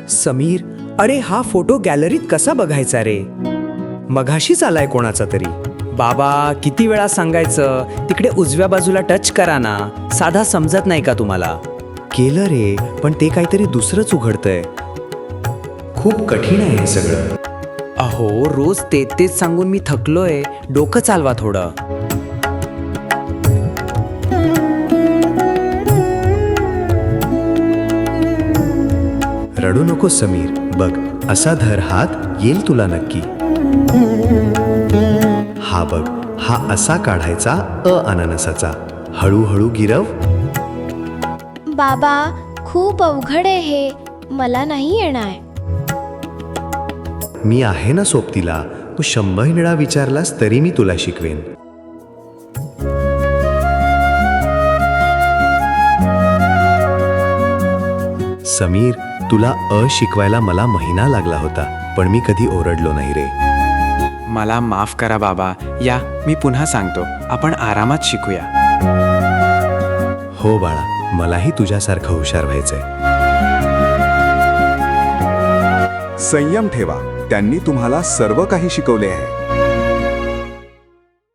समीर, अरे हा फोटो गॅलरीत कसा बघायचा रे? मघाशीच आलाय कोणाचा तरी. बाबा किती वेळा सांगायचं, तिकडे उजव्या बाजूला टच करा ना. साधा समजत नाही का तुम्हाला? केलं रे, पण ते काहीतरी दुसरंच उघडतंय. खूप कठीण आहे हे सगळं. अहो, रोज तेच सांगून मी थकलोय. डोकं चालवा थोडं. रडू नको समीर, बघ असा धर हात, येईल तुला नक्की. हा बघ, हा असा काढायचा अननसाचा. हळूहळू गिरव. बाबा खूप अवघड आहे हे, मला नाही येणार. मी आहे ना सोबतीला. तू 100 वेळा विचारलास तरी मी तुला शिकवेन. समीर, तुला शिकवायला मला महिना लागला होता, पण मी कधी ओरडलो नाही रे. मला माफ करा बाबा. या, मी पुन्हा सांगतो, आपण आरामात शिकूया. हो बाळा, मलाही तुझ्यासारखं हुशार व्हायचंय. संयम ठेवा, त्यांनी तुम्हाला सर्व काही शिकवले आहे.